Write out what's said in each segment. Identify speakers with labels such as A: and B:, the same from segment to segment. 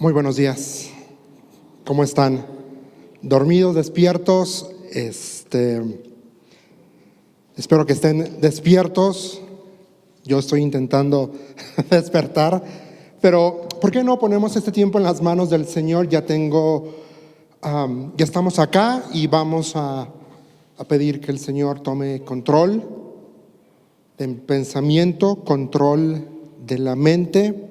A: Muy buenos días. ¿Cómo están? ¿Dormidos, despiertos? Espero que estén despiertos. Yo estoy intentando despertar, pero ¿por qué no ponemos este tiempo en las manos del Señor? Ya estamos acá y vamos a pedir que el Señor tome control del pensamiento, control de la mente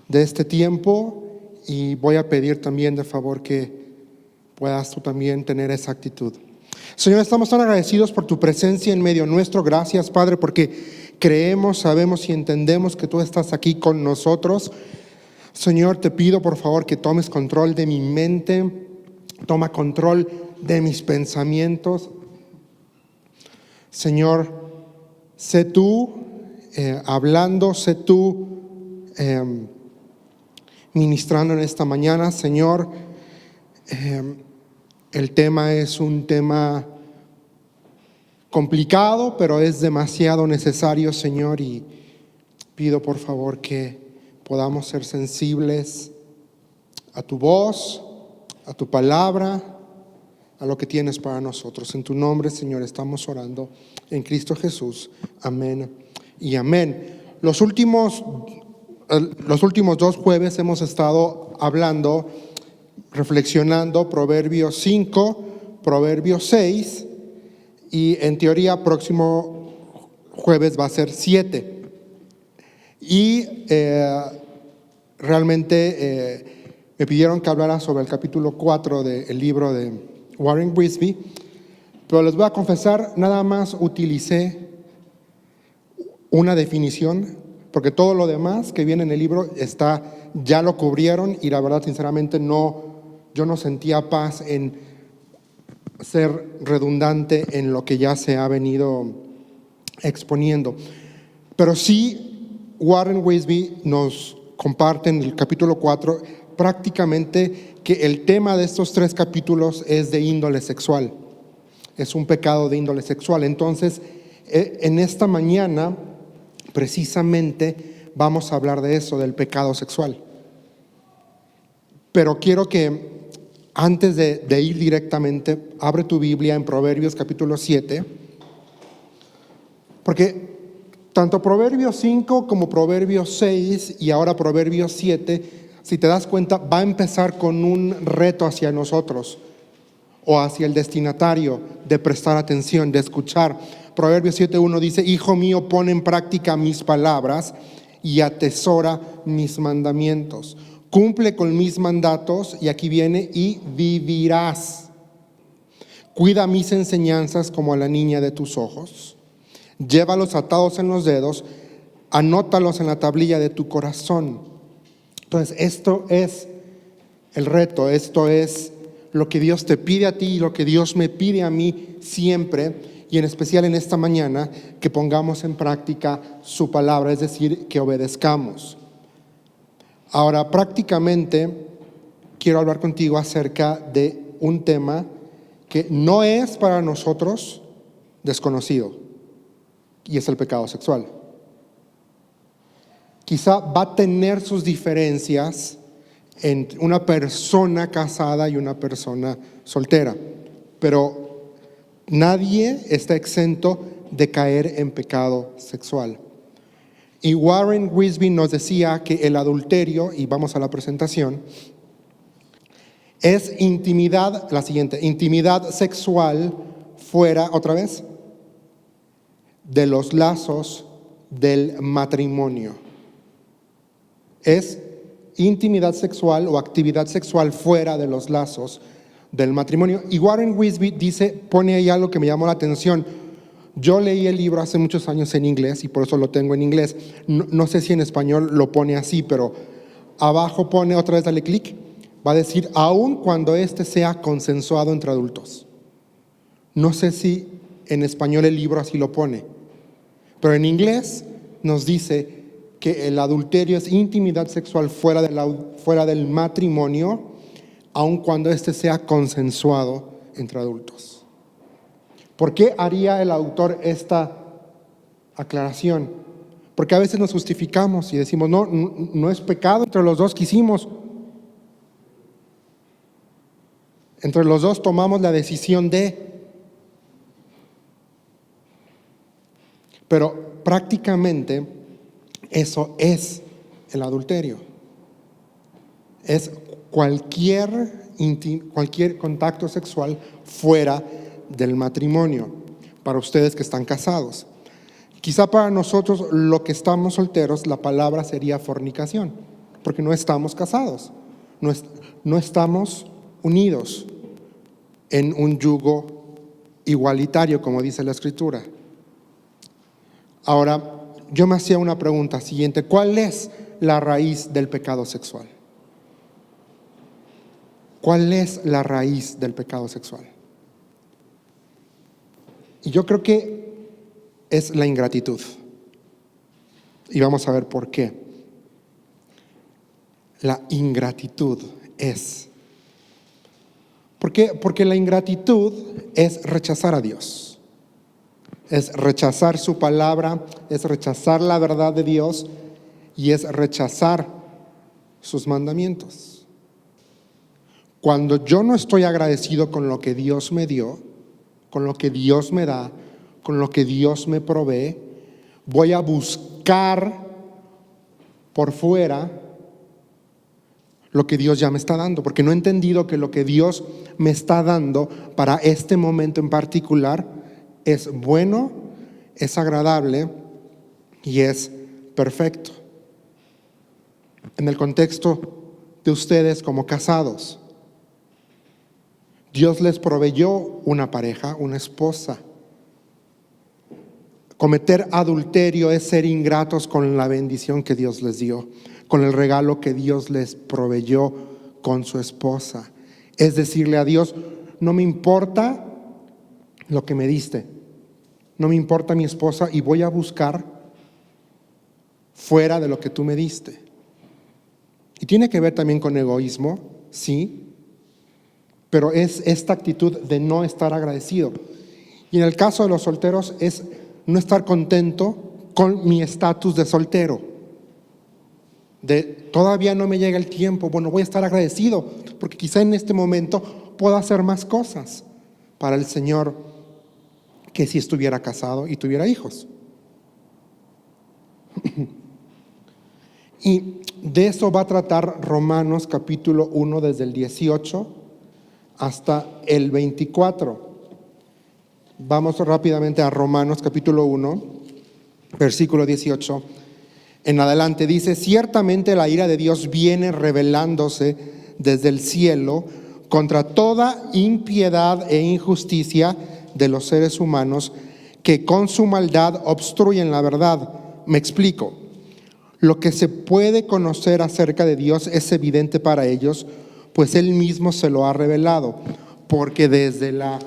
A: de este tiempo. Y voy a pedir también de favor que puedas tú también tener esa actitud. Señor, estamos tan agradecidos por tu presencia en medio nuestro. Gracias, Padre, porque creemos, sabemos y entendemos que tú estás aquí con nosotros. Señor, te pido por favor que tomes control de mi mente, toma control de mis pensamientos. Señor, sé tú hablando, sé tú ministrando en esta mañana. Señor, el tema es un tema complicado, pero es demasiado necesario, Señor, y pido por favor que podamos ser sensibles a tu voz, a tu palabra, a lo que tienes para nosotros. En tu nombre, Señor, estamos orando en Cristo Jesús. Amén y amén. Los últimos 2 jueves hemos estado hablando, reflexionando Proverbios 5, Proverbios 6 y en teoría próximo jueves va a ser 7. Y realmente me pidieron que hablara sobre el capítulo 4 del libro de Warren Wiersbe, pero les voy a confesar, nada más utilicé una definición, porque todo lo demás que viene en el libro ya lo cubrieron, y la verdad, sinceramente, yo no sentía paz en ser redundante en lo que ya se ha venido exponiendo. Pero sí, Warren Wiersbe nos comparte en el capítulo 4 prácticamente que el tema de estos 3 capítulos es de índole sexual. Es un pecado de índole sexual. Entonces, en esta mañana precisamente vamos a hablar de eso, del pecado sexual. Pero quiero que antes de ir directamente, abre tu Biblia en Proverbios capítulo 7, porque tanto Proverbios 5 como Proverbios 6 y ahora Proverbios 7, si te das cuenta, va a empezar con un reto hacia nosotros o hacia el destinatario de prestar atención, de escuchar. Proverbios 7:1 dice: Hijo mío, pon en práctica mis palabras y atesora mis mandamientos. Cumple con mis mandatos, y aquí viene, y vivirás. Cuida mis enseñanzas como a la niña de tus ojos. Llévalos atados en los dedos, anótalos en la tablilla de tu corazón. Entonces, esto es el reto, esto es lo que Dios te pide a ti y lo que Dios me pide a mí siempre, y en especial en esta mañana, que pongamos en práctica su palabra, es decir, que obedezcamos. Ahora, prácticamente quiero hablar contigo acerca de un tema que no es para nosotros desconocido, y es el pecado sexual. Quizá va a tener sus diferencias entre una persona casada y una persona soltera, pero nadie está exento de caer en pecado sexual. Y Warren Wiersbe nos decía que el adulterio, y vamos a la presentación, es intimidad sexual fuera, otra vez, de los lazos del matrimonio. Es intimidad sexual o actividad sexual fuera de los lazos del matrimonio. Y Warren Wiersbe pone ahí algo que me llamó la atención. Yo leí el libro hace muchos años en inglés y por eso lo tengo en inglés. No sé si en español lo pone así, pero abajo pone, otra vez dale clic, va a decir: aun cuando sea consensuado entre adultos. No sé si en español el libro así lo pone, pero en inglés nos dice que el adulterio es intimidad sexual fuera del matrimonio, aun cuando sea consensuado entre adultos. ¿Por qué haría el autor esta aclaración? Porque a veces nos justificamos y decimos: no es pecado entre los dos que hicimos. Entre los dos tomamos la decisión pero prácticamente eso es el adulterio. Es cualquier contacto sexual fuera del matrimonio, para ustedes que están casados. Quizá para nosotros, los que estamos solteros, la palabra sería fornicación, porque no estamos casados, no estamos unidos en un yugo igualitario, como dice la Escritura. Ahora, yo me hacía una pregunta siguiente: ¿cuál es la raíz del pecado sexual? ¿Cuál es la raíz del pecado sexual? Y yo creo que es la ingratitud. Y vamos a ver por qué. La ingratitud es. ¿Por qué? Porque la ingratitud es rechazar a Dios. Es rechazar su palabra, es rechazar la verdad de Dios y es rechazar sus mandamientos. Cuando yo no estoy agradecido con lo que Dios me dio, con lo que Dios me da, con lo que Dios me provee, voy a buscar por fuera lo que Dios ya me está dando, porque no he entendido que lo que Dios me está dando para este momento en particular es bueno, es agradable y es perfecto. En el contexto de ustedes como casados, Dios les proveyó una pareja, una esposa. Cometer adulterio es ser ingratos con la bendición que Dios les dio, con el regalo que Dios les proveyó con su esposa. Es decirle a Dios: no me importa lo que me diste, no me importa mi esposa y voy a buscar fuera de lo que tú me diste. Y tiene que ver también con egoísmo, sí, pero es esta actitud de no estar agradecido. Y en el caso de los solteros es no estar contento con mi estatus de soltero. De todavía no me llega el tiempo, bueno, voy a estar agradecido porque quizá en este momento pueda hacer más cosas para el Señor que si estuviera casado y tuviera hijos. Y de eso va a tratar Romanos capítulo 1 desde el 18 hasta el 24. Vamos rápidamente a Romanos capítulo 1, versículo 18 en adelante. Dice: ciertamente la ira de Dios viene revelándose desde el cielo contra toda impiedad e injusticia de los seres humanos que con su maldad obstruyen la verdad. Me explico. Lo que se puede conocer acerca de Dios es evidente para ellos, pues Él mismo se lo ha revelado, porque desde la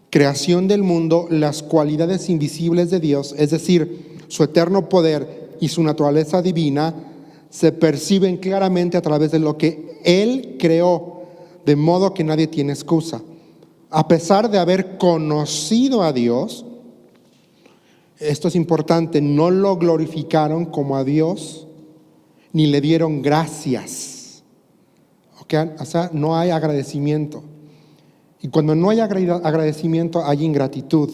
A: creación del mundo, las cualidades invisibles de Dios, es decir, su eterno poder y su naturaleza divina, se perciben claramente a través de lo que Él creó, de modo que nadie tiene excusa. A pesar de haber conocido a Dios, esto es importante, no lo glorificaron como a Dios, ni le dieron gracias. O sea, no hay agradecimiento. Y cuando no hay agradecimiento, hay ingratitud.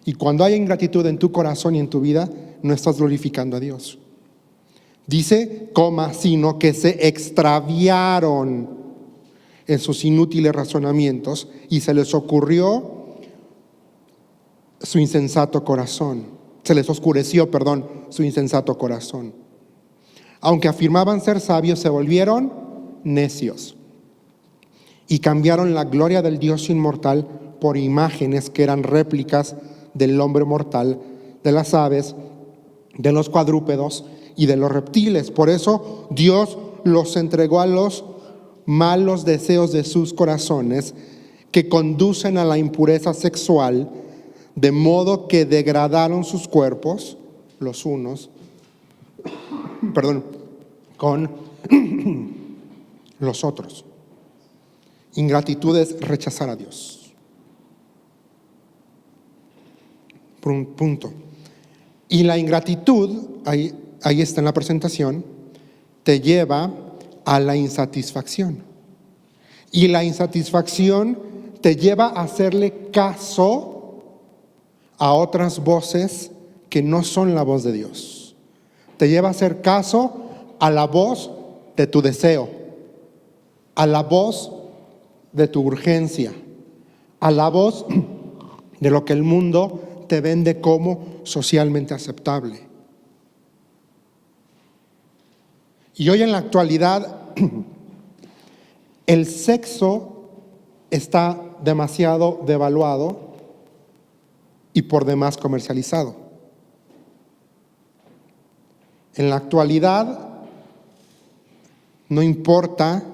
A: Y cuando hay ingratitud en tu corazón y en tu vida, no estás glorificando a Dios. Dice, sino que se extraviaron en sus inútiles razonamientos y se les ocurrió su insensato corazón. Se les oscureció, su insensato corazón. Aunque afirmaban ser sabios, se volvieron necios y cambiaron la gloria del Dios inmortal por imágenes que eran réplicas del hombre mortal, de las aves, de los cuadrúpedos y de los reptiles. Por eso Dios los entregó a los malos deseos de sus corazones, que conducen a la impureza sexual, de modo que degradaron sus cuerpos, los unos, con los otros. Ingratitud es rechazar a Dios. Punto. Y la ingratitud, ahí está en la presentación, te lleva a la insatisfacción. Y la insatisfacción te lleva a hacerle caso a otras voces que no son la voz de Dios. Te lleva a hacer caso a la voz de tu deseo, a la voz de tu urgencia, a la voz de lo que el mundo te vende como socialmente aceptable. Y hoy en la actualidad, el sexo está demasiado devaluado y por demás comercializado. En la actualidad, no importa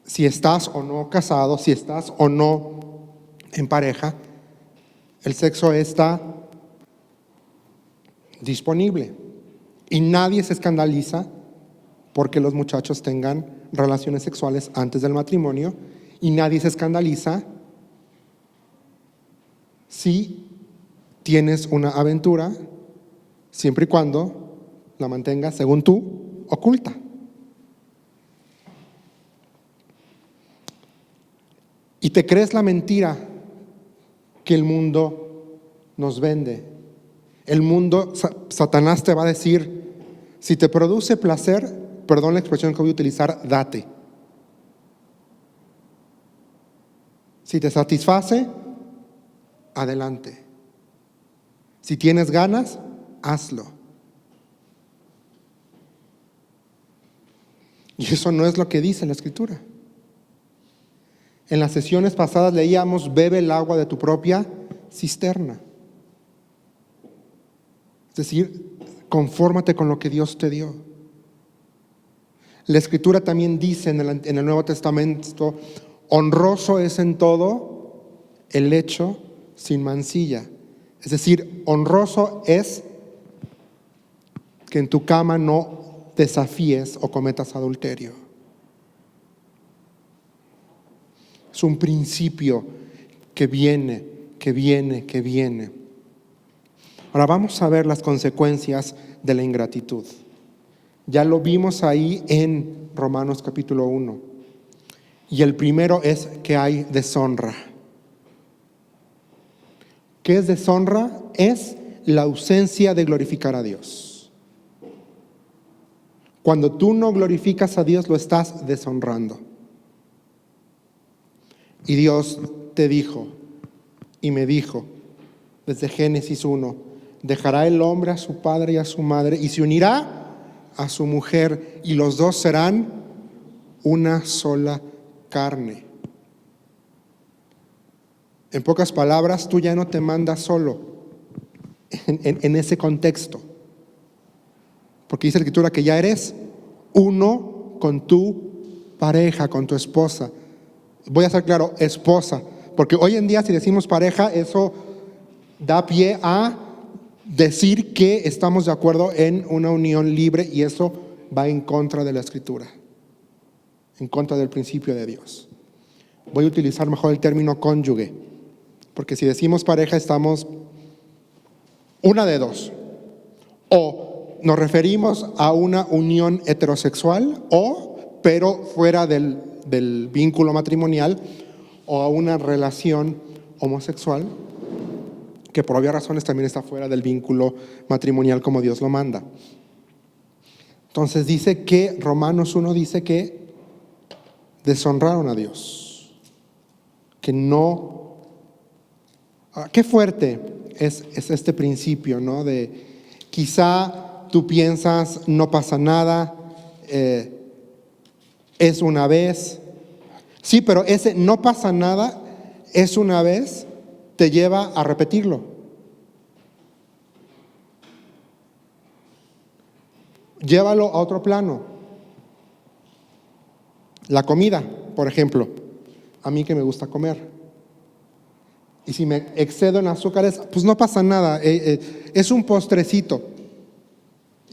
A: si estás o no casado, si estás o no en pareja, el sexo está disponible. Y nadie se escandaliza porque los muchachos tengan relaciones sexuales antes del matrimonio, y nadie se escandaliza si tienes una aventura, siempre y cuando la mantengas, según tú, oculta. Y te crees la mentira que el mundo nos vende. El mundo, Satanás te va a decir, si te produce placer, perdón la expresión que voy a utilizar, date. Si te satisface, adelante. Si tienes ganas, hazlo. Y eso no es lo que dice la Escritura. En las sesiones pasadas leíamos, bebe el agua de tu propia cisterna. Es decir, confórmate con lo que Dios te dio. La Escritura también dice en el Nuevo Testamento, honroso es en todo el lecho sin mancilla. Es decir, honroso es que en tu cama no desafíes o cometas adulterio. Es un principio que viene. Ahora vamos a ver las consecuencias de la ingratitud. Ya lo vimos ahí en Romanos capítulo 1. Y el primero es que hay deshonra. ¿Qué es deshonra? Es la ausencia de glorificar a Dios. Cuando tú no glorificas a Dios, lo estás deshonrando. Y Dios te dijo y me dijo desde Génesis 1, dejará el hombre a su padre y a su madre y se unirá a su mujer y los dos serán una sola carne. En pocas palabras, tú ya no te mandas solo en ese contexto. Porque dice la Escritura que ya eres uno con tu pareja, con tu esposa. Voy a ser claro, esposa. Porque hoy en día si decimos pareja, eso da pie a decir que estamos de acuerdo en una unión libre y eso va en contra de la Escritura, en contra del principio de Dios. Voy a utilizar mejor el término cónyuge, porque si decimos pareja estamos una de dos. O nos referimos a una unión heterosexual pero fuera del vínculo matrimonial, o a una relación homosexual que por obvias razones también está fuera del vínculo matrimonial como Dios lo manda. Entonces dice que Romanos 1 dice que deshonraron a Dios, que no. Qué fuerte es este principio, ¿no? De quizá tú piensas no pasa nada, es una vez. Sí, pero ese no pasa nada, es una vez, te lleva a repetirlo. Llévalo a otro plano. La comida, por ejemplo. A mí que me gusta comer. Y si me excedo en azúcares, pues no pasa nada. Es un postrecito.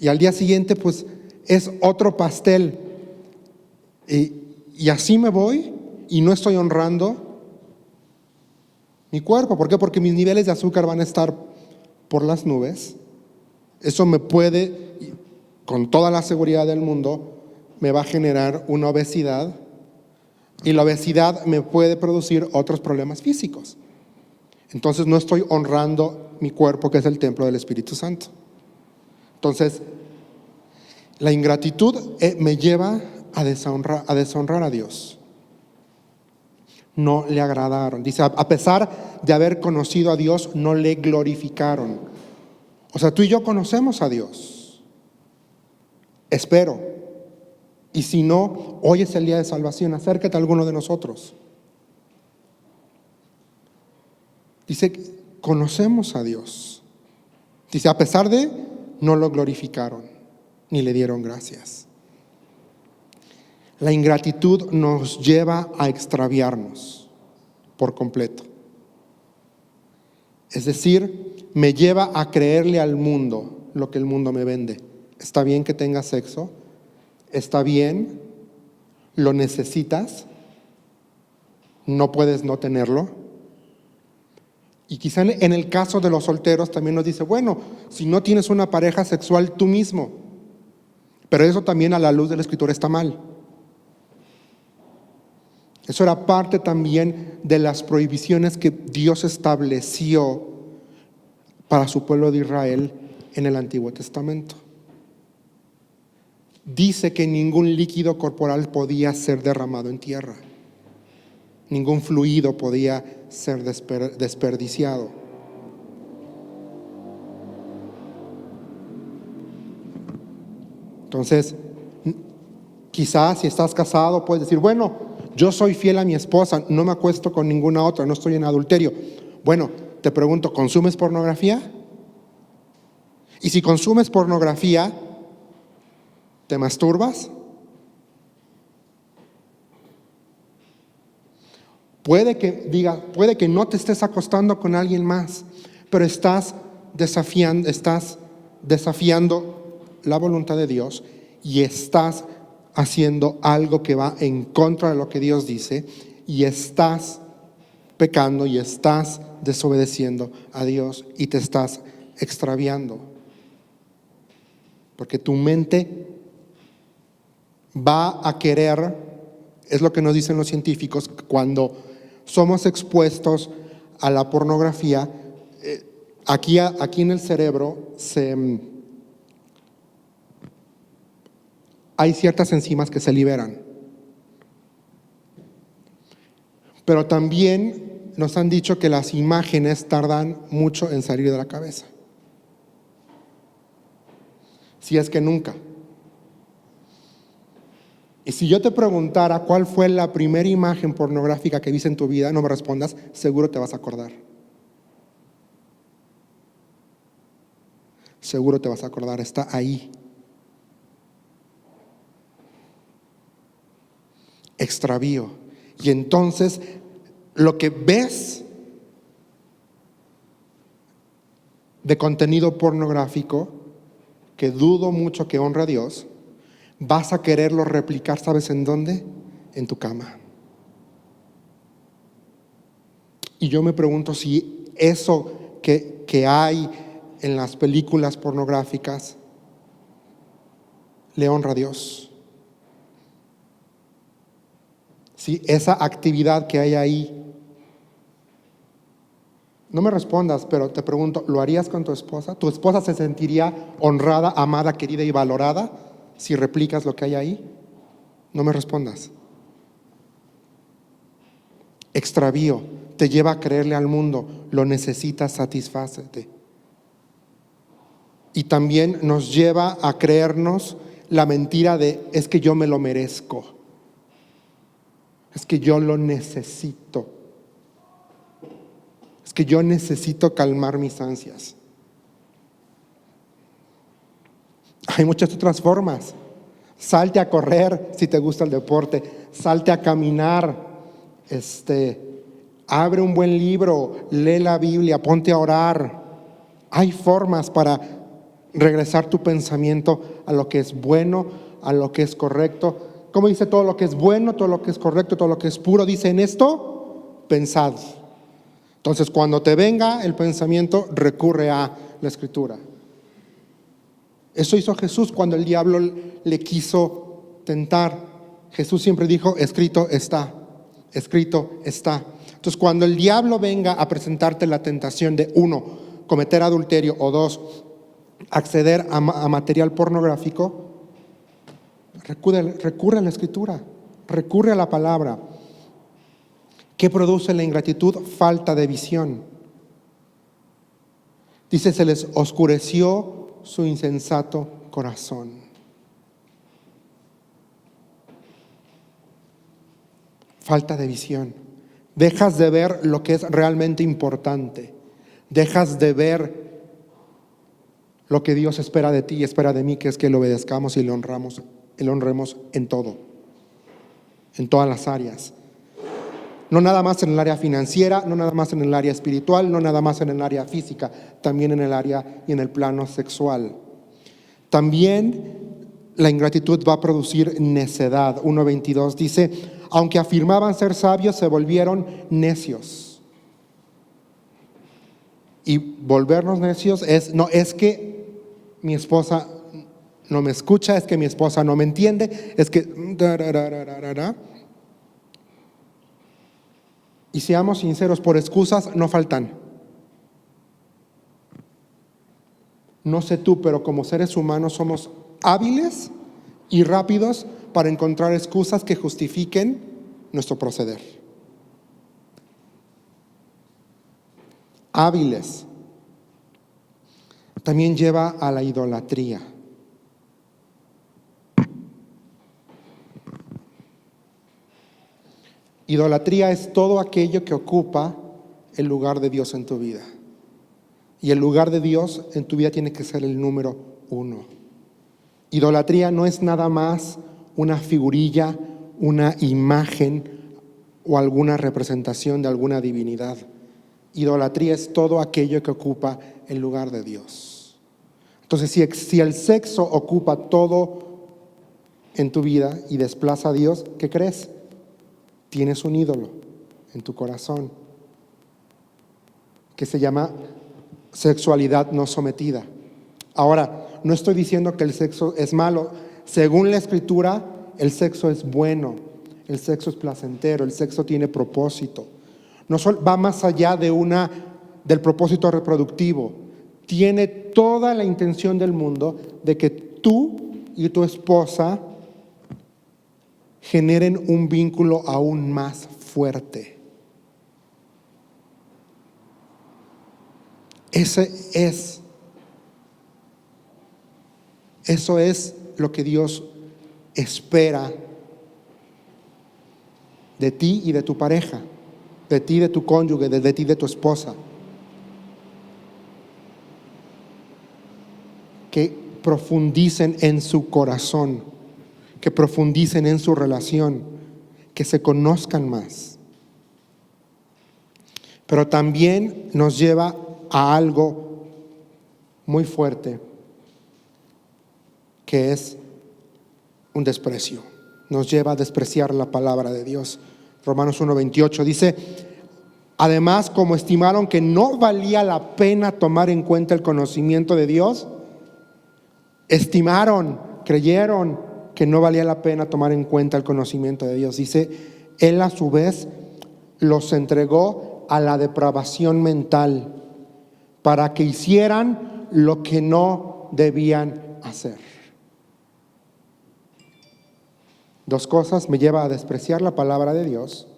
A: Y al día siguiente, pues es otro pastel. Y así me voy y no estoy honrando mi cuerpo. ¿Por qué? Porque mis niveles de azúcar van a estar por las nubes. Eso me puede, con toda la seguridad del mundo, me va a generar una obesidad Y la obesidad me puede producir otros problemas físicos. Entonces no estoy honrando mi cuerpo, que es el templo del Espíritu Santo. Entonces, la ingratitud me lleva a deshonrar a Dios. No le agradaron. Dice, a pesar de haber conocido a Dios, no le glorificaron. O sea, tú y yo conocemos a Dios. Espero. Y si no, hoy es el día de salvación. Acércate a alguno de nosotros. Dice, conocemos a Dios. Dice, a pesar de, no lo glorificaron, ni le dieron gracias. La ingratitud nos lleva a extraviarnos por completo. Es decir, me lleva a creerle al mundo lo que el mundo me vende. Está bien que tengas sexo, está bien, lo necesitas, no puedes no tenerlo. Y quizá en el caso de los solteros también nos dice, bueno, si no tienes una pareja sexual tú mismo, pero eso también a la luz de la Escritura está mal. Eso era parte también de las prohibiciones que Dios estableció para su pueblo de Israel en el Antiguo Testamento. Dice que ningún líquido corporal podía ser derramado en tierra. Ningún fluido podía ser desperdiciado. Entonces, quizás si estás casado puedes decir, bueno, yo soy fiel a mi esposa, no me acuesto con ninguna otra, no estoy en adulterio. Bueno, te pregunto, ¿consumes pornografía? Y si consumes pornografía, ¿te masturbas? Puede que no te estés acostando con alguien más, pero estás desafiando la voluntad de Dios y estás haciendo algo que va en contra de lo que Dios dice y estás pecando y estás desobedeciendo a Dios y te estás extraviando. Porque tu mente va a querer, es lo que nos dicen los científicos, cuando somos expuestos a la pornografía, aquí en el cerebro hay ciertas enzimas que se liberan. Pero también nos han dicho que las imágenes tardan mucho en salir de la cabeza. Si es que nunca. Y si yo te preguntara cuál fue la primera imagen pornográfica que viste en tu vida, no me respondas, seguro te vas a acordar. Seguro te vas a acordar, está ahí. Extravío. Y entonces lo que ves de contenido pornográfico, que dudo mucho que honre a Dios, vas a quererlo replicar, ¿sabes en dónde? En tu cama. Y yo me pregunto si eso que hay en las películas pornográficas le honra a Dios. Si esa actividad que hay ahí, no me respondas, pero te pregunto, ¿lo harías con tu esposa? ¿Tu esposa se sentiría honrada, amada, querida y valorada si replicas lo que hay ahí? No me respondas. Extravío te lleva a creerle al mundo, lo necesitas, satisfácete. Y también nos lleva a creernos la mentira de, es que yo me lo merezco. Es que yo lo necesito. Es que yo necesito calmar mis ansias. Hay muchas otras formas. Salte a correr si te gusta el deporte. Salte a caminar. Abre un buen libro. Lee la Biblia. Ponte a orar. Hay formas para regresar tu pensamiento a lo que es bueno, a lo que es correcto. ¿Cómo dice? Todo lo que es bueno, todo lo que es correcto, todo lo que es puro. Dice en esto, pensad. Entonces, cuando te venga el pensamiento, recurre a la Escritura. Eso hizo Jesús cuando el diablo le quiso tentar. Jesús siempre dijo, escrito está. escrito está. Entonces, cuando el diablo venga a presentarte la tentación de 1, cometer adulterio, o 2, acceder a material pornográfico, recurre a la escritura, recurre a la palabra. ¿Qué produce la ingratitud? Falta de visión. Dice, se les oscureció su insensato corazón. Falta de visión. Dejas de ver lo que es realmente importante. Dejas de ver lo que Dios espera de ti y espera de mí, que es que le obedezcamos y le honremos en todo, en todas las áreas. No nada más en el área financiera, no nada más en el área espiritual, no nada más en el área física, también en el área y en el plano sexual. También la ingratitud va a producir necedad. 1:22 dice, aunque afirmaban ser sabios, se volvieron necios. Y volvernos necios es que mi esposa no me escucha, es que mi esposa no me entiende, es que... Y seamos sinceros, por excusas no faltan. No sé tú, pero como seres humanos somos hábiles y rápidos para encontrar excusas que justifiquen nuestro proceder. Hábiles. También lleva a la idolatría. Idolatría es todo aquello que ocupa el lugar de Dios en tu vida. Y el lugar de Dios en tu vida tiene que ser el número 1. Idolatría no es nada más una figurilla, una imagen o alguna representación de alguna divinidad. Idolatría es todo aquello que ocupa el lugar de Dios. Entonces, si el sexo ocupa todo en tu vida y desplaza a Dios, ¿qué crees? Tienes un ídolo en tu corazón que se llama sexualidad no sometida. Ahora, no estoy diciendo que el sexo es malo. Según la Escritura, el sexo es bueno, el sexo es placentero, el sexo tiene propósito. No va más allá del propósito reproductivo. Tiene toda la intención del mundo de que tú y tu esposa generen un vínculo aún más fuerte. Eso es lo que Dios espera de ti y de tu pareja, de ti y de tu cónyuge, de ti y de tu esposa. Que profundicen en su corazón, que profundicen en su relación, que se conozcan más. Pero también nos lleva a algo muy fuerte, que es un desprecio. Nos lleva a despreciar la palabra de Dios. Romanos 1:28 dice, además, como estimaron que no valía la pena tomar en cuenta el conocimiento de Dios, creyeron que no valía la pena tomar en cuenta el conocimiento de Dios. Dice, Él a su vez los entregó a la depravación mental para que hicieran lo que no debían hacer. Dos cosas me lleva a despreciar la palabra de Dios,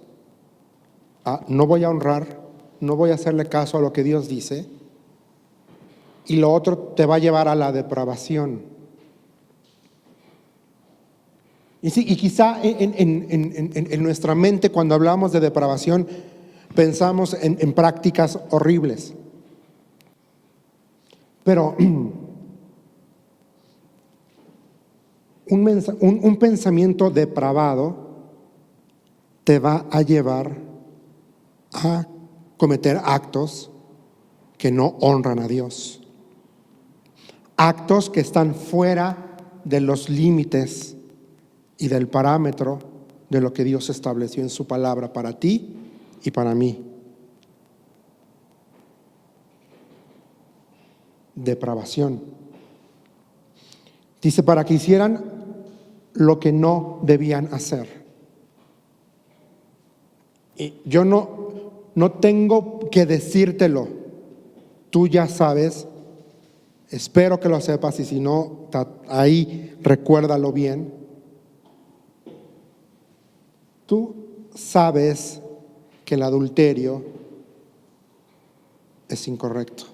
A: no voy a honrar, no voy a hacerle caso a lo que Dios dice, y lo otro te va a llevar a la depravación. Y quizá en nuestra mente, cuando hablamos de depravación, pensamos en prácticas horribles. Pero un pensamiento depravado te va a llevar a cometer actos que no honran a Dios. Actos que están fuera de los límites y del parámetro de lo que Dios estableció en su palabra para ti y para mí. Depravación. Dice, para que hicieran lo que no debían hacer. Y yo no tengo que decírtelo. Tú ya sabes, espero que lo sepas y si no, ahí recuérdalo bien. Tú sabes que el adulterio es incorrecto,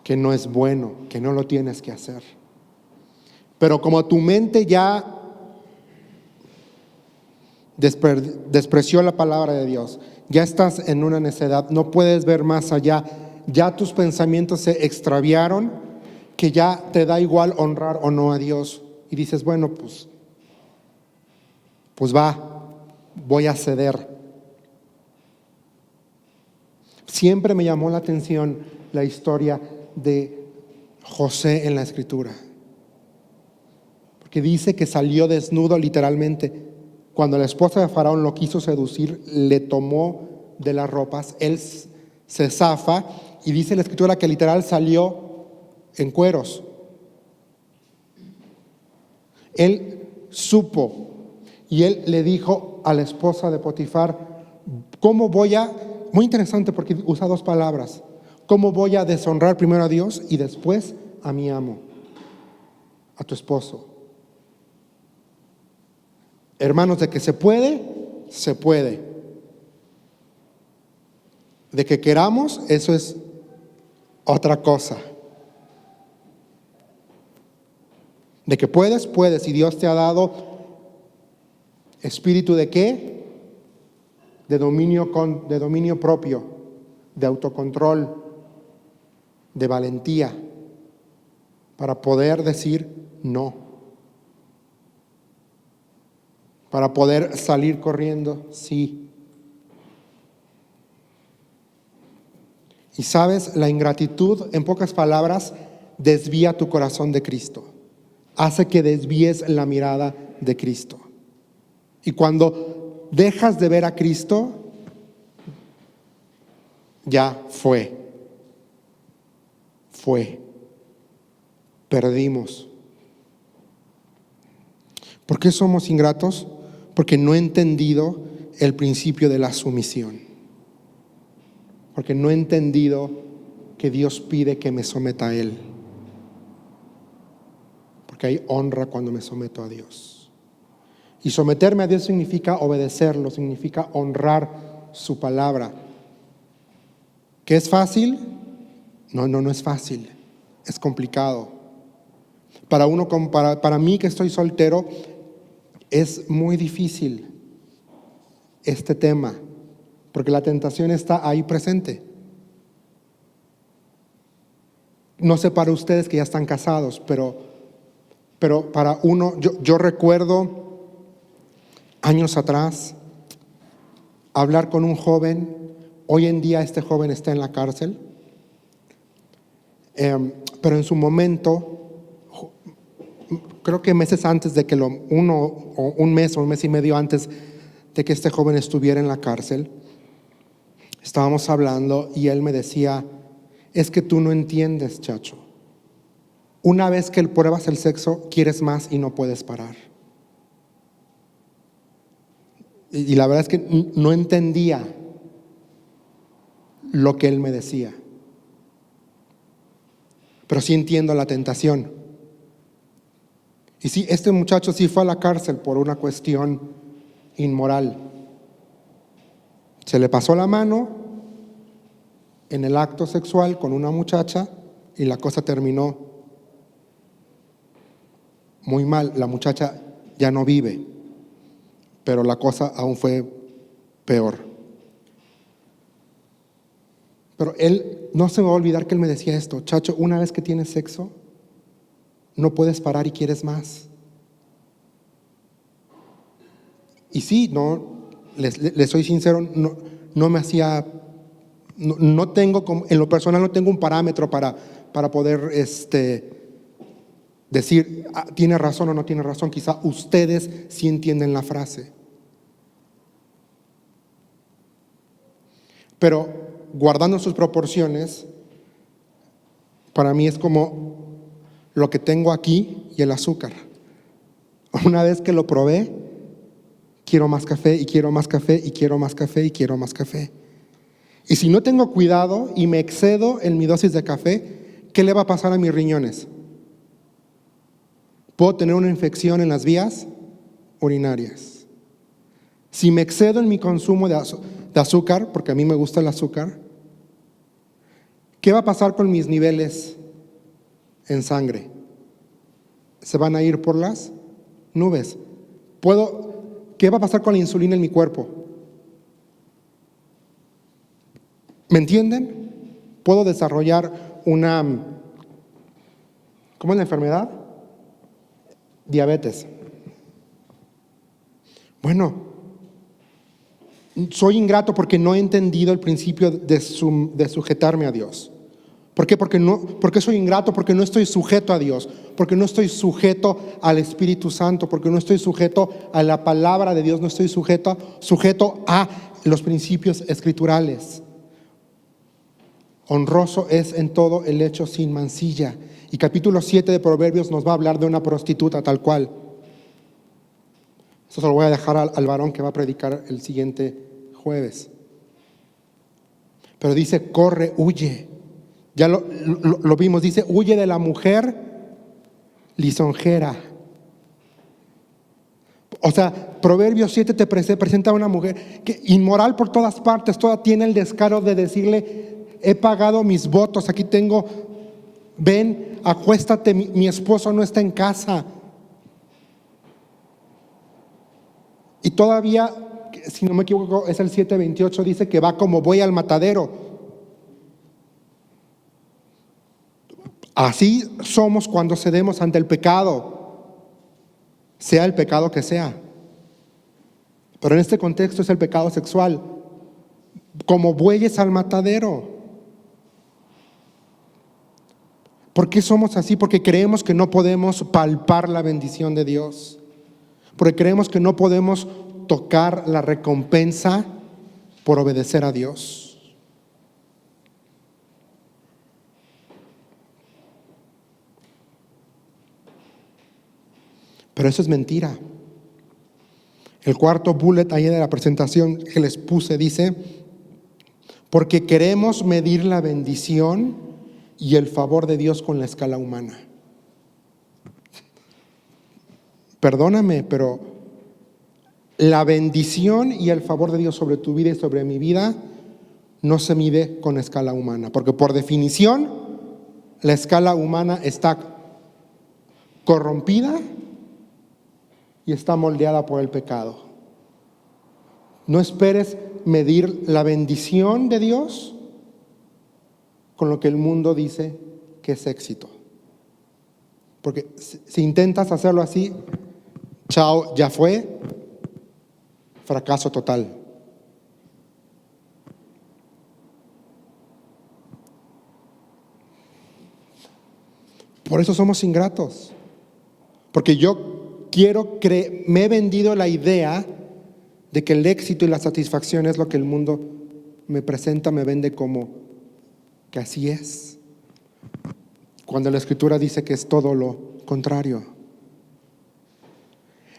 A: que no es bueno, que no lo tienes que hacer. Pero como tu mente ya despreció la palabra de Dios, ya estás en una necedad, no puedes ver más allá, ya tus pensamientos se extraviaron, que ya te da igual honrar o no a Dios. Y dices, bueno, pues voy a ceder. Siempre me llamó la atención la historia de José en la Escritura, porque dice que salió desnudo literalmente. Cuando la esposa de Faraón lo quiso seducir, le tomó de las ropas, él se zafa y dice la Escritura que literal salió en cueros. Él supo y él le dijo a la esposa de Potifar, ¿cómo voy a, muy interesante porque usa dos palabras, cómo voy a deshonrar primero a Dios y después a mi amo, a tu esposo? Hermanos, de que se puede, se puede. De que queramos, eso es otra cosa. De que puedes, puedes. Y Dios te ha dado espíritu de qué? De dominio propio, de autocontrol, de valentía, para poder decir no. Para poder salir corriendo, sí. Y sabes, la ingratitud, en pocas palabras, desvía tu corazón de Cristo. Hace que desvíes la mirada de Cristo. Y cuando dejas de ver a Cristo, ya fue. Perdimos. ¿Por qué somos ingratos? Porque no he entendido el principio de la sumisión. Porque no he entendido que Dios pide que me someta a Él. Porque hay honra cuando me someto a Dios. Y someterme a Dios significa obedecerlo, significa honrar su palabra. ¿Qué es fácil? No es fácil. Es complicado. Para mí que estoy soltero, es muy difícil este tema, porque la tentación está ahí presente. No sé para ustedes que ya están casados, pero para uno, yo recuerdo años atrás hablar con un joven. Hoy en día este joven está en la cárcel, pero en su momento, creo que meses antes de que un mes o un mes y medio antes de que este joven estuviera en la cárcel, estábamos hablando y él me decía, es que tú no entiendes, Chacho. Una vez que pruebas el sexo, quieres más y no puedes parar. Y la verdad es que no entendía lo que él me decía. Pero sí entiendo la tentación. Y sí, este muchacho sí fue a la cárcel por una cuestión inmoral. Se le pasó la mano en el acto sexual con una muchacha y la cosa terminó muy mal. La muchacha ya no vive, pero la cosa aún fue peor. Pero él, no se me va a olvidar que él me decía esto, Chacho, una vez que tienes sexo, no puedes parar y quieres más. Y sí, les soy sincero, no me hacía, no tengo, en lo personal no tengo un parámetro para poder decir, tiene razón o no tiene razón. Quizá ustedes sí entienden la frase. Pero guardando sus proporciones, para mí es como lo que tengo aquí y el azúcar. Una vez que lo probé, quiero más café y quiero más café y quiero más café y quiero más café. Y si no tengo cuidado y me excedo en mi dosis de café, ¿qué le va a pasar a mis riñones? Puedo tener una infección en las vías urinarias. Si me excedo en mi consumo de azúcar, porque a mí me gusta el azúcar, ¿qué va a pasar con mis niveles en sangre? Se van a ir por las nubes. ¿Qué va a pasar con la insulina en mi cuerpo? ¿Me entienden? Puedo desarrollar ¿cómo es la enfermedad? Diabetes. Bueno, soy ingrato porque no he entendido el principio de sujetarme a Dios. ¿Por qué? Porque soy ingrato, porque no estoy sujeto a Dios, porque no estoy sujeto al Espíritu Santo, porque no estoy sujeto a la palabra de Dios, no estoy sujeto a los principios escriturales. Honroso es en todo el hecho sin mancilla. Y capítulo 7 de Proverbios nos va a hablar de una prostituta tal cual. Eso se lo voy a dejar al varón que va a predicar el siguiente jueves. Pero dice, corre, huye. Ya lo vimos, dice, huye de la mujer lisonjera. O sea, Proverbios 7 te presenta a una mujer que inmoral por todas partes, toda tiene el descaro de decirle, he pagado mis votos, aquí tengo, ven, acuéstate, mi esposo no está en casa. Y todavía, si no me equivoco, es el 7:28, dice que va como buey al matadero. Así somos cuando cedemos ante el pecado, sea el pecado que sea. Pero en este contexto es el pecado sexual, como bueyes al matadero. ¿Por qué somos así? Porque creemos que no podemos palpar la bendición de Dios. Porque creemos que no podemos tocar la recompensa por obedecer a Dios. Pero eso es mentira. El cuarto bullet ahí de la presentación que les puse dice, porque queremos medir la bendición y el favor de Dios con la escala humana. Perdóname, pero la bendición y el favor de Dios sobre tu vida y sobre mi vida no se mide con escala humana, porque por definición la escala humana está corrompida y está moldeada por el pecado. No esperes medir la bendición de Dios con lo que el mundo dice que es éxito. Porque si intentas hacerlo así, chao, ya fue, fracaso total. Por eso somos ingratos. Porque me he vendido la idea de que el éxito y la satisfacción es lo que el mundo me presenta, me vende como que así es. Cuando la Escritura dice que es todo lo contrario.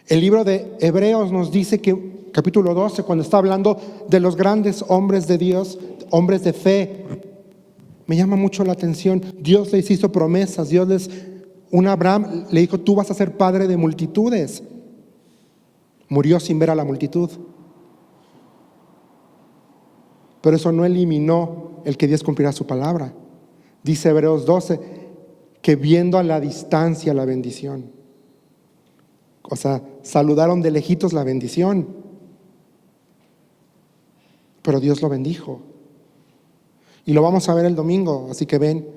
A: El libro de Hebreos nos dice que, capítulo 12, cuando está hablando de los grandes hombres de Dios, hombres de fe, me llama mucho la atención. Dios les hizo promesas, Abraham le dijo, tú vas a ser padre de multitudes. Murió sin ver a la multitud. Pero eso no eliminó el que Dios cumplirá su palabra. Dice Hebreos 12, que viendo a la distancia la bendición. O sea, saludaron de lejitos la bendición. Pero Dios lo bendijo. Y lo vamos a ver el domingo, así que ven.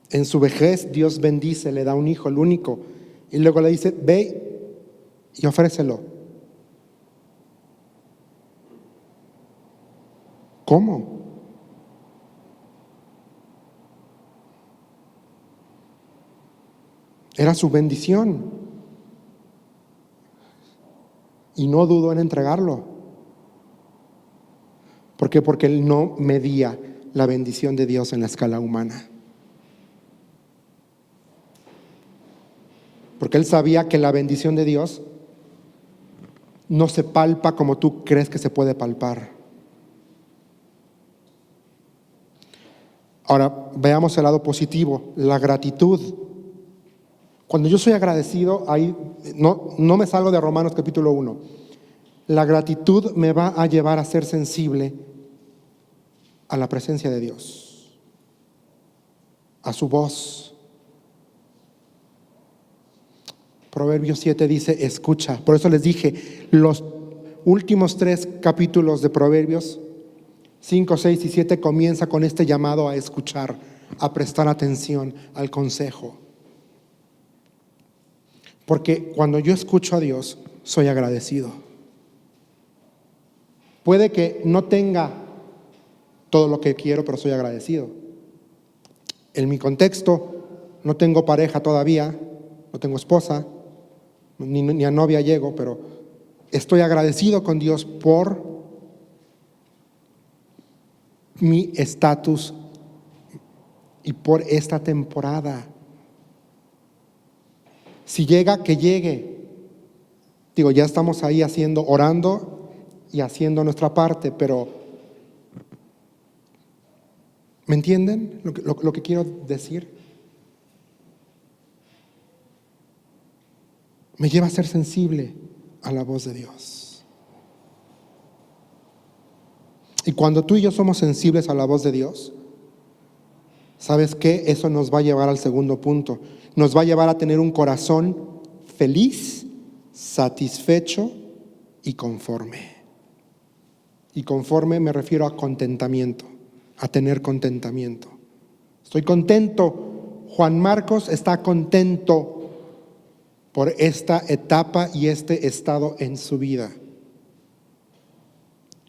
A: En su vejez Dios bendice, le da un hijo, el único. Y luego le dice, ve y ofrécelo. ¿Cómo? Era su bendición. Y no dudó en entregarlo. ¿Por qué? Porque él no medía la bendición de Dios en la escala humana. porque él sabía que la bendición de Dios no se palpa como tú crees que se puede palpar. Ahora, veamos el lado positivo, la gratitud. Cuando yo soy agradecido, ahí no me salgo de Romanos capítulo 1. La gratitud me va a llevar a ser sensible a la presencia de Dios, a su voz. Proverbios 7 dice, escucha. Por eso les dije, los últimos 3 capítulos de Proverbios, 5, 6 y 7, comienza con este llamado a escuchar, a prestar atención al consejo. Porque cuando yo escucho a Dios, soy agradecido. Puede que no tenga todo lo que quiero, pero soy agradecido. En mi contexto, no tengo pareja todavía, no tengo esposa, ni a novia llego, pero estoy agradecido con Dios por mi estatus y por esta temporada. Si llega, que llegue. Digo, ya estamos ahí orando y haciendo nuestra parte, pero ¿me entienden lo que quiero decir? Me lleva a ser sensible a la voz de Dios. Y cuando tú y yo somos sensibles a la voz de Dios, ¿sabes qué? Eso nos va a llevar al segundo punto. Nos va a llevar a tener un corazón feliz, satisfecho y conforme. Y conforme me refiero a contentamiento, a tener contentamiento. Estoy contento. Juan Marcos está contento por esta etapa y este estado en su vida.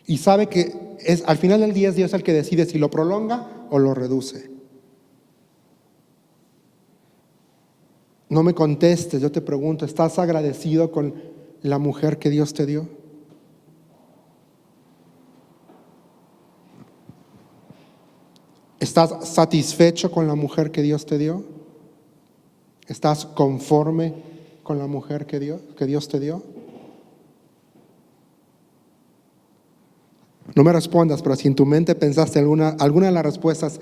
A: Y sabe que al final del día es Dios el que decide si lo prolonga o lo reduce. No me contestes, yo te pregunto, ¿estás agradecido con la mujer que Dios te dio? ¿Estás satisfecho con la mujer que Dios te dio? ¿Estás conforme con la mujer que Dios te dio? No me respondas, pero si en tu mente pensaste alguna de las respuestas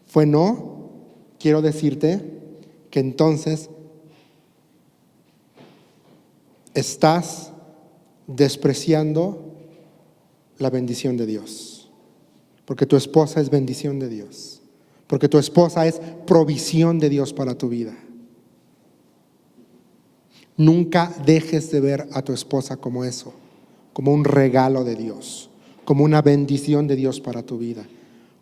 A: fue no, quiero decirte que entonces estás despreciando la bendición de Dios. Porque tu esposa es bendición de Dios. Porque tu esposa es provisión de Dios para tu vida. Nunca dejes de ver a tu esposa como eso, como un regalo de Dios, como una bendición de Dios para tu vida,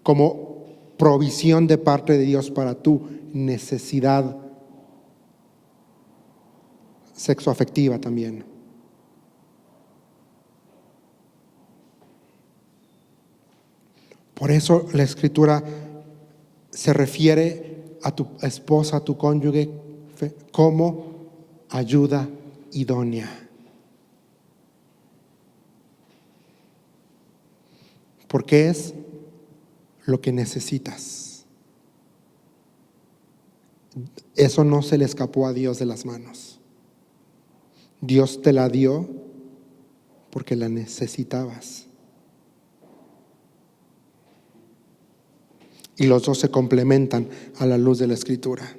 A: como provisión de parte de Dios para tu necesidad sexoafectiva también. Por eso la Escritura se refiere a tu esposa, a tu cónyuge, como ayuda idónea. Porque es lo que necesitas. Eso no se le escapó a Dios de las manos. Dios te la dio porque la necesitabas. Y los dos se complementan a la luz de la Escritura.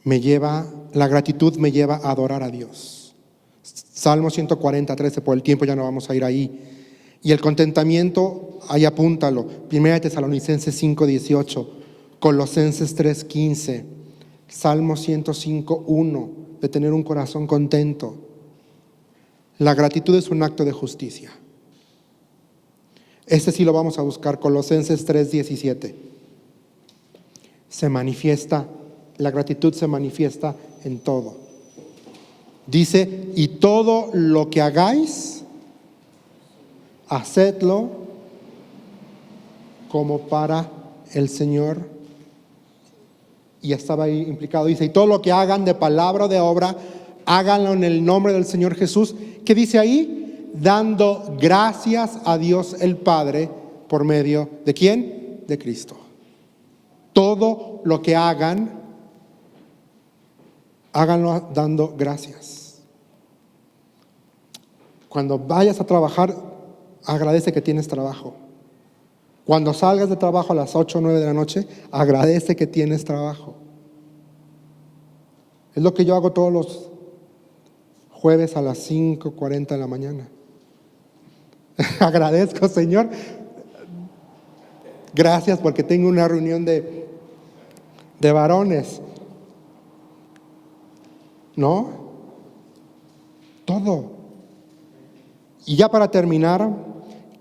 A: La gratitud me lleva a adorar a Dios. Salmo 140, 13, por el tiempo ya no vamos a ir ahí. Y el contentamiento, ahí apúntalo. 1 Tesalonicenses 5, 18, Colosenses 3, 15, Salmo 105, 1, de tener un corazón contento. La gratitud es un acto de justicia. Este sí lo vamos a buscar, Colosenses 3, 17. La gratitud se manifiesta en todo. Dice, y todo lo que hagáis, hacedlo como para el Señor. Y estaba ahí implicado, dice, y todo lo que hagan de palabra o de obra, háganlo en el nombre del Señor Jesús. ¿Qué dice ahí? Dando gracias a Dios el Padre por medio ¿de quién? De Cristo. Todo lo que hagan háganlo dando gracias. Cuando vayas a trabajar, agradece que tienes trabajo. Cuando salgas de trabajo a las 8 o 9 de la noche, agradece que tienes trabajo. Es lo que yo hago todos los jueves a las 5:40 de la mañana. Agradezco, Señor. Gracias porque tengo una reunión de varones. ¿No? Todo. Y ya para terminar,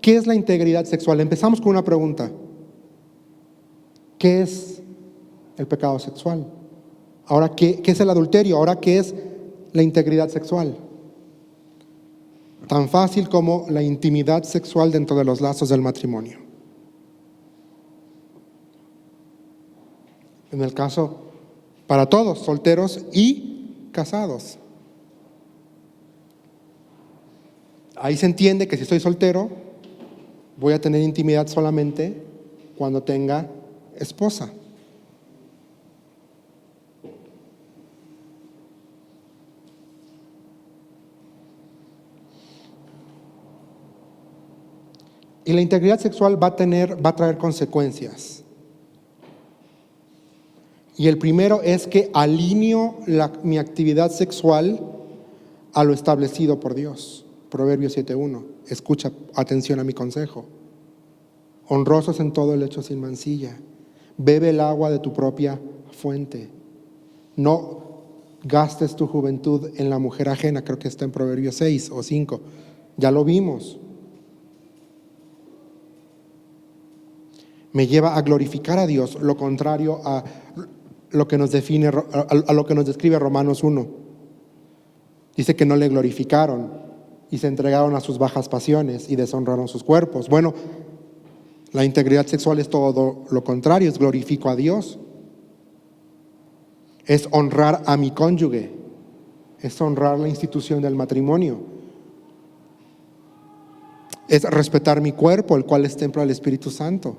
A: ¿qué es la integridad sexual? Empezamos con una pregunta. ¿Qué es el pecado sexual? Ahora, ¿qué es el adulterio? Ahora, ¿qué es la integridad sexual? Tan fácil como la intimidad sexual dentro de los lazos del matrimonio. En el caso, para todos, solteros y casados. Ahí se entiende que si estoy soltero, voy a tener intimidad solamente cuando tenga esposa. Y la integridad sexual va a traer consecuencias. Y el primero es que alineo mi actividad sexual a lo establecido por Dios. Proverbios 7:1. Escucha, atención a mi consejo. Honrosos en todo el hecho sin mancilla. Bebe el agua de tu propia fuente. No gastes tu juventud en la mujer ajena. Creo que está en Proverbios 6 o 5. Ya lo vimos. Me lleva a glorificar a Dios, lo contrario a lo que nos define, a lo que nos describe Romanos 1. Dice que no le glorificaron y se entregaron a sus bajas pasiones y deshonraron sus cuerpos. Bueno, la integridad sexual es todo lo contrario, es glorifico a Dios. Es honrar a mi cónyuge, es honrar la institución del matrimonio. Es respetar mi cuerpo, el cual es templo del Espíritu Santo.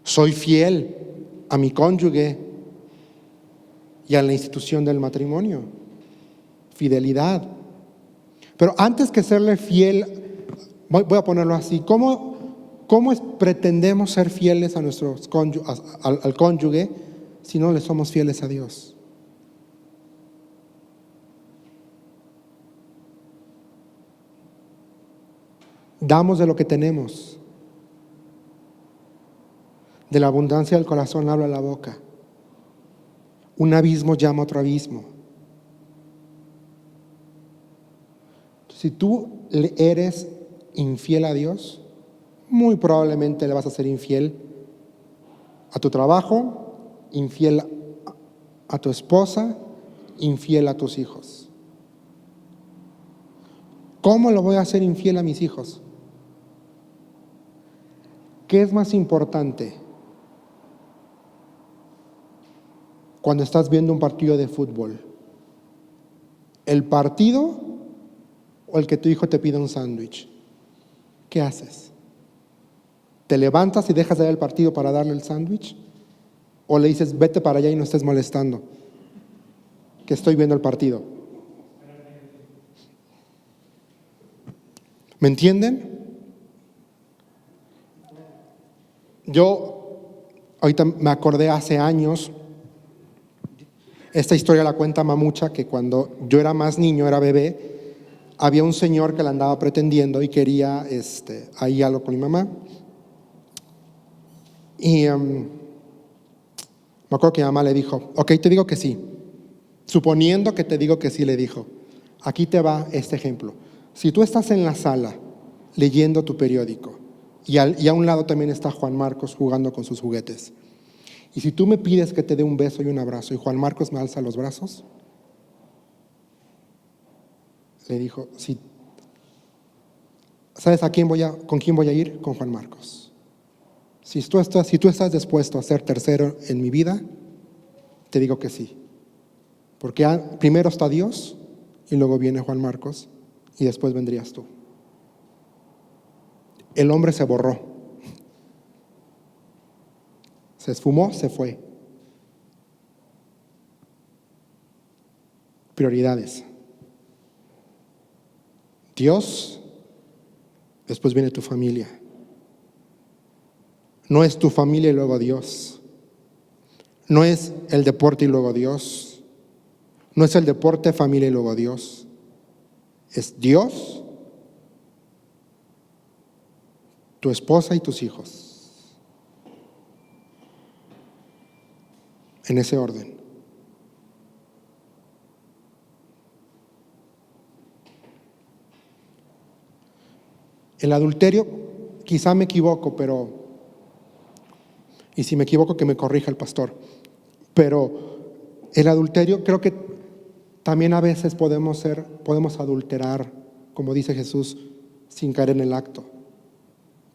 A: Soy fiel a mi cónyuge y a la institución del matrimonio. Fidelidad. Pero antes que serle fiel, voy a ponerlo así, ¿cómo pretendemos ser fieles a nuestros al cónyuge si no le somos fieles a Dios? Damos de lo que tenemos. De la abundancia del corazón habla la boca. Un abismo llama a otro abismo. Si tú le eres infiel a Dios, muy probablemente le vas a ser infiel a tu trabajo, infiel a tu esposa, infiel a tus hijos. ¿Cómo lo voy a hacer infiel a mis hijos? ¿Qué es más importante cuando estás viendo un partido de fútbol? ¿El partido o el que tu hijo te pida un sándwich? ¿Qué haces? ¿Te levantas y dejas de ver el partido para darle el sándwich? ¿O le dices, vete para allá y no estés molestando, que estoy viendo el partido? ¿Me entienden? Yo ahorita me acordé hace años, esta historia la cuenta Mamucha, que cuando yo era más niño, era bebé, había un señor que la andaba pretendiendo y quería ahí algo con mi mamá. Y me acuerdo que mi mamá le dijo, ok, te digo que sí. Suponiendo que te digo que sí, le dijo, aquí te va este ejemplo. Si tú estás en la sala leyendo tu periódico y a un lado también está Juan Marcos jugando con sus juguetes, y si tú me pides que te dé un beso y un abrazo y Juan Marcos me alza los brazos, le dijo, sí. ¿Sabes con quién voy a ir? Con Juan Marcos. Si tú estás dispuesto a ser tercero en mi vida, te digo que sí. Porque primero está Dios y luego viene Juan Marcos y después vendrías tú. El hombre se borró. Se esfumó, se fue. Prioridades. Dios, después viene tu familia. No es tu familia y luego Dios. No es el deporte y luego Dios. No es el deporte, familia y luego Dios. Es Dios, tu esposa y tus hijos. En ese orden. El adulterio, quizá me equivoco, y si me equivoco que me corrija el pastor, pero el adulterio creo que también a veces podemos adulterar, como dice Jesús, sin caer en el acto,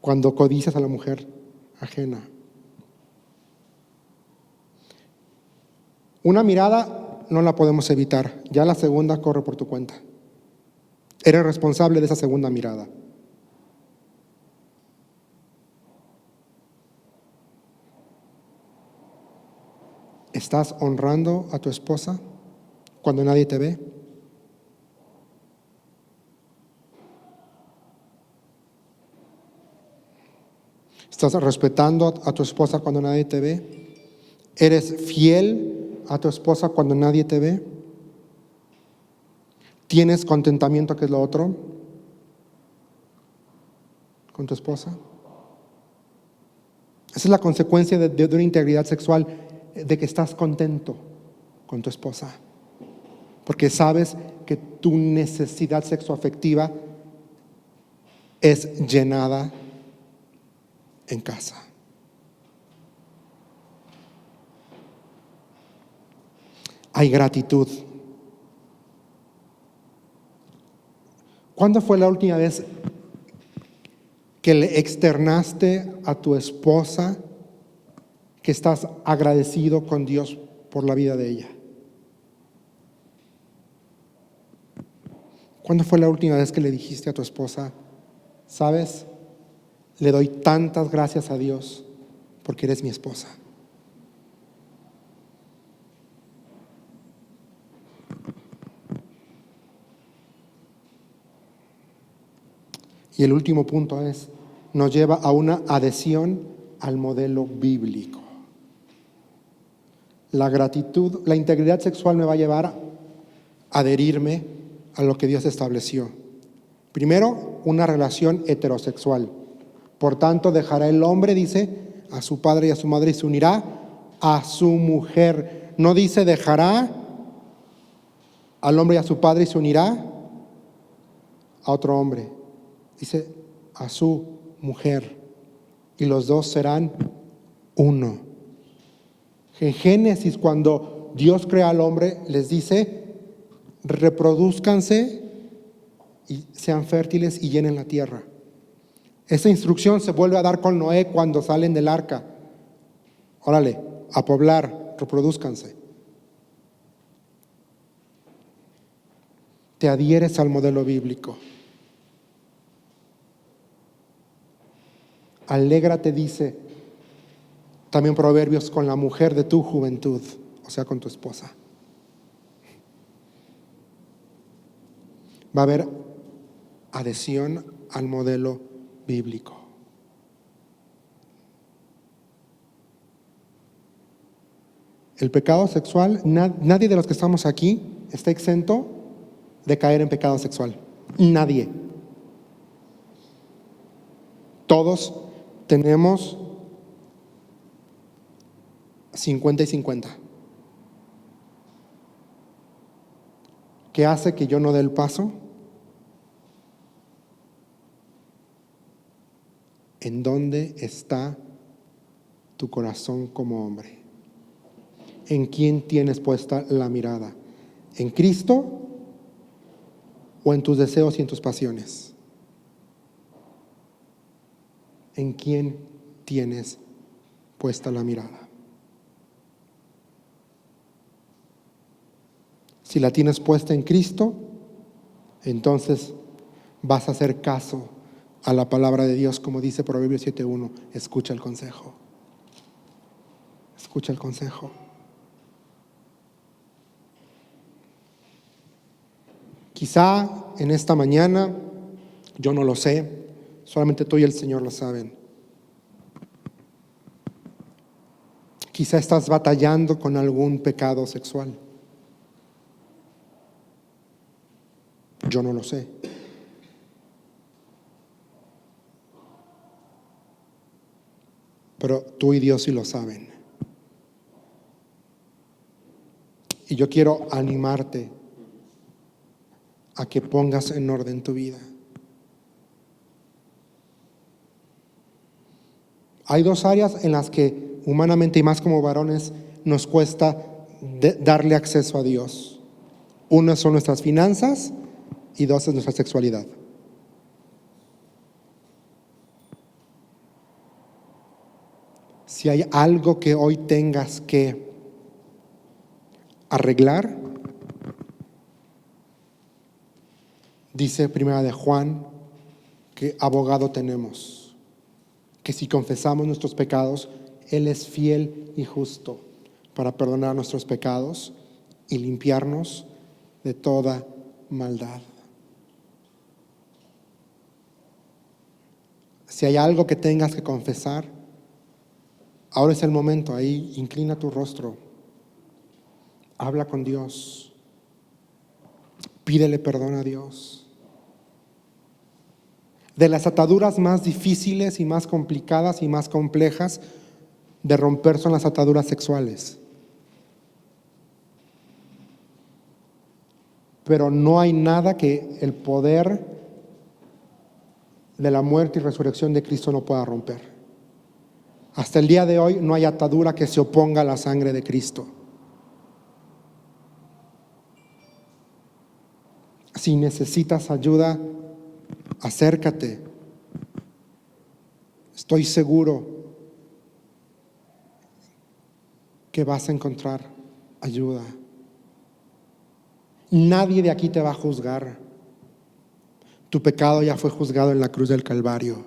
A: cuando codicias a la mujer ajena. Una mirada no la podemos evitar, ya la segunda corre por tu cuenta. Eres responsable de esa segunda mirada. ¿Estás honrando a tu esposa cuando nadie te ve? ¿Estás respetando a tu esposa cuando nadie te ve? ¿Eres fiel a tu esposa cuando nadie te ve? ¿Tienes contentamiento, que es lo otro, con tu esposa? Esa es la consecuencia de una integridad sexual, de que estás contento con tu esposa, porque sabes que tu necesidad sexoafectiva es llenada en casa. Hay gratitud. ¿Cuándo fue la última vez que le externaste a tu esposa que estás agradecido con Dios por la vida de ella? ¿Cuándo fue la última vez que le dijiste a tu esposa, sabes, le doy tantas gracias a Dios porque eres mi esposa? Y el último punto nos lleva a una adhesión al modelo bíblico. La gratitud, la integridad sexual me va a llevar a adherirme a lo que Dios estableció. Primero, una relación heterosexual. Por tanto, dejará el hombre, dice, a su padre y a su madre y se unirá a su mujer. No dice dejará al hombre y a su padre y se unirá a otro hombre. Dice a su mujer. Y los dos serán uno. En Génesis, cuando Dios crea al hombre, les dice, reproduzcanse y sean fértiles y llenen la tierra. Esa instrucción se vuelve a dar con Noé cuando salen del arca. Órale, a poblar, reproduzcanse. Te adhieres al modelo bíblico. Alégrate, dice también Proverbios, con la mujer de tu juventud, o sea, con tu esposa. Va a haber adhesión al modelo bíblico. El pecado sexual, nadie de los que estamos aquí está exento de caer en pecado sexual. Nadie. Todos tenemos 50 y 50. ¿Qué hace que yo no dé el paso? ¿En dónde está tu corazón como hombre? ¿En quién tienes puesta la mirada? ¿En Cristo o en tus deseos y en tus pasiones? ¿En quién tienes puesta la mirada? Si la tienes puesta en Cristo, entonces vas a hacer caso a la palabra de Dios, como dice Proverbios 7:1. Escucha el consejo. Escucha el consejo. Quizá en esta mañana, yo no lo sé, solamente tú y el Señor lo saben. Quizá estás batallando con algún pecado sexual. Yo no lo sé. Pero tú y Dios sí lo saben. Y yo quiero animarte a que pongas en orden tu vida. Hay dos áreas en las que humanamente y más como varones nos cuesta darle acceso a Dios. Una son nuestras finanzas y dos es nuestra sexualidad. Si hay algo que hoy tengas que arreglar, dice Primera de Juan que abogado tenemos, que si confesamos nuestros pecados, Él es fiel y justo para perdonar nuestros pecados y limpiarnos de toda maldad. Si hay algo que tengas que confesar, ahora es el momento. Ahí inclina tu rostro, habla con Dios, pídele perdón a Dios. De las ataduras más difíciles y más complicadas y más complejas de romper son las ataduras sexuales. Pero no hay nada que el poder de la muerte y resurrección de Cristo no pueda romper. Hasta el día de hoy no hay atadura que se oponga a la sangre de Cristo. Si necesitas ayuda, acércate. Estoy seguro que vas a encontrar ayuda. Nadie de aquí te va a juzgar. Tu pecado ya fue juzgado en la cruz del Calvario.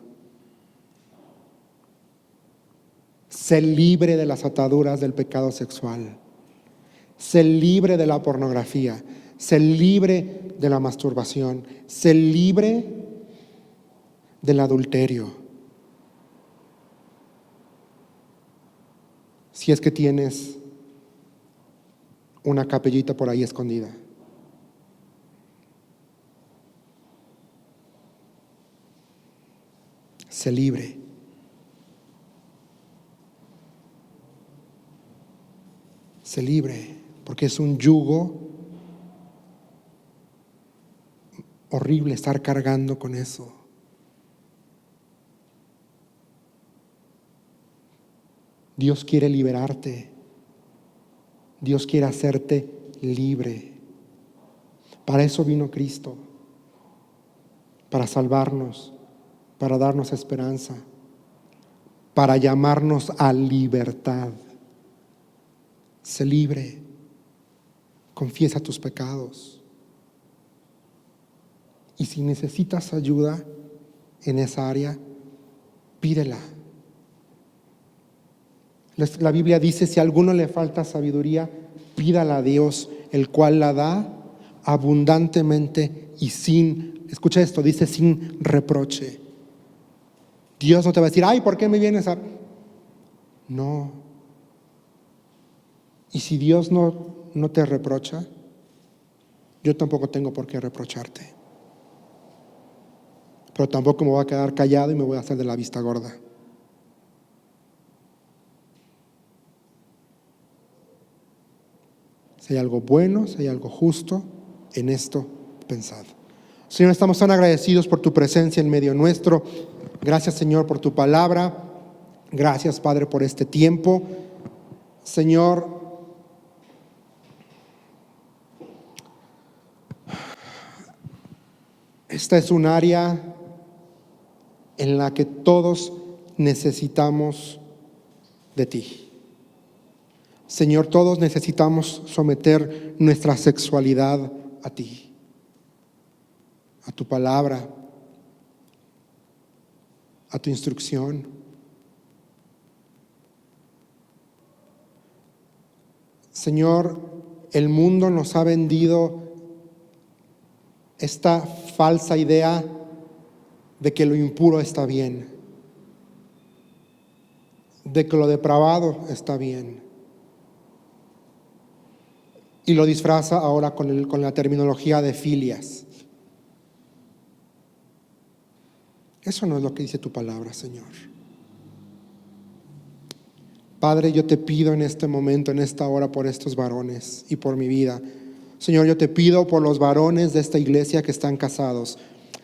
A: Sé libre de las ataduras del pecado sexual. Sé libre de la pornografía. Sé libre de la masturbación. Sé libre del adulterio. Si es que tienes una capellita por ahí escondida. Sé libre. Sé libre, porque es un yugo horrible estar cargando con eso. Dios quiere liberarte. Dios quiere hacerte libre. Para eso vino Cristo, para salvarnos, para darnos esperanza, para llamarnos a libertad. Sé libre, confiesa tus pecados. Y si necesitas ayuda en esa área, pídela. La Biblia dice, si a alguno le falta sabiduría, pídala a Dios, el cual la da abundantemente y escucha esto, dice sin reproche. Dios no te va a decir, ay, ¿por qué me vienes a...? No. Y si Dios no te reprocha, yo tampoco tengo por qué reprocharte. Pero tampoco me voy a quedar callado y me voy a hacer de la vista gorda. Si hay algo bueno, si hay algo justo, en esto pensad. Señor, estamos tan agradecidos por tu presencia en medio nuestro. Gracias, Señor, por tu palabra. Gracias, Padre, por este tiempo. Señor, esta es un área en la que todos necesitamos de ti. Señor, todos necesitamos someter nuestra sexualidad a ti, a tu palabra, a tu instrucción. Señor, el mundo nos ha vendido esta falsa idea de que lo impuro está bien, de que lo depravado está bien. Y lo disfraza ahora con la terminología de filias. Eso no es lo que dice tu palabra, Señor. Padre, yo te pido en este momento, en esta hora, por estos varones y por mi vida. Señor, yo te pido por los varones de esta iglesia que están casados.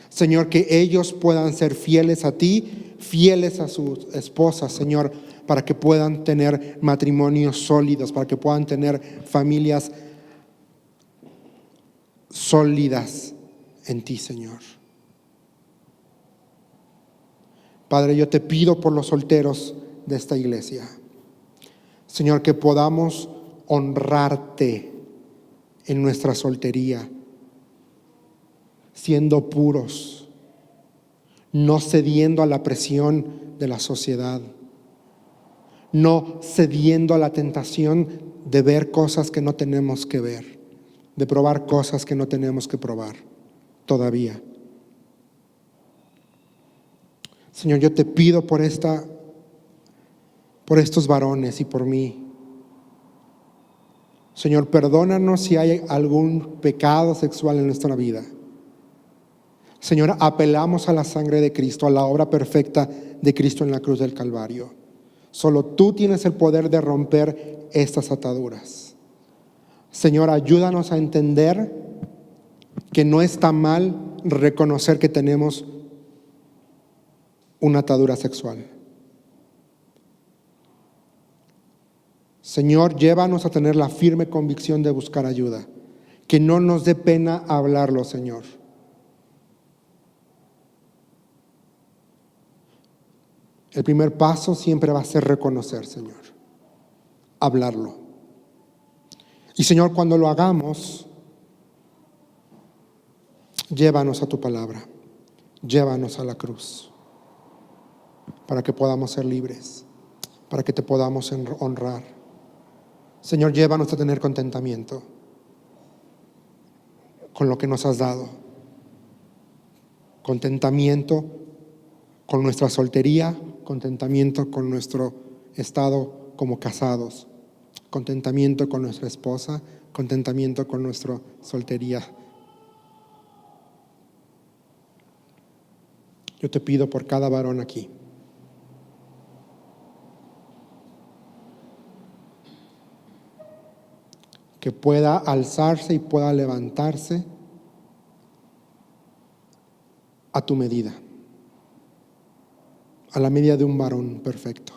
A: Señor, que ellos puedan ser fieles a ti, fieles a sus esposas, Señor, para que puedan tener matrimonios sólidos, para que puedan tener familias sólidas en ti, Señor. Padre, yo te pido por los solteros de esta iglesia, Señor, que podamos honrarte en nuestra soltería, siendo puros, no cediendo a la presión de la sociedad, no cediendo a la tentación de ver cosas que no tenemos que ver, de probar cosas que no tenemos que probar todavía. Señor, yo te pido por estos varones y por mí. Señor, perdónanos si hay algún pecado sexual en nuestra vida. Señor, apelamos a la sangre de Cristo, a la obra perfecta de Cristo en la cruz del Calvario. Solo tú tienes el poder de romper estas ataduras. Señor, ayúdanos a entender que no está mal reconocer que tenemos una atadura sexual. Señor, llévanos a tener la firme convicción de buscar ayuda, que no nos dé pena hablarlo, Señor. El primer paso siempre va a ser reconocer, Señor, hablarlo. Y Señor, cuando lo hagamos, llévanos a tu palabra, llévanos a la cruz, para que podamos ser libres, para que te podamos honrar. Señor, llévanos a tener contentamiento con lo que nos has dado, contentamiento con nuestra soltería, contentamiento con nuestro estado como casados, contentamiento con nuestra esposa, contentamiento con nuestra soltería. Yo te pido por cada varón aquí, que pueda alzarse y pueda levantarse a tu medida, a la medida de un varón perfecto.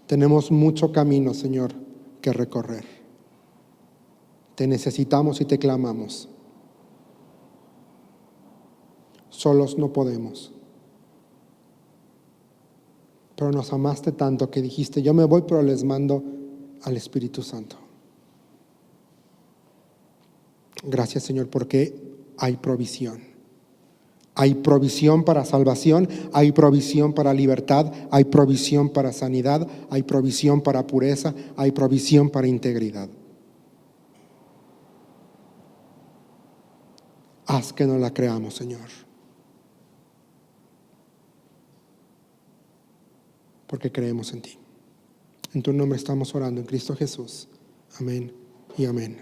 A: Tenemos mucho camino, Señor, que recorrer. Te necesitamos y te clamamos. Solos no podemos. Pero nos amaste tanto que dijiste, yo me voy, pero les mando al Espíritu Santo. Gracias, Señor, porque hay provisión. Hay provisión para salvación, hay provisión para libertad, hay provisión para sanidad, hay provisión para pureza, hay provisión para integridad. Haz que no la creamos, Señor. Porque creemos en ti. En tu nombre estamos orando, en Cristo Jesús. Amén y amén.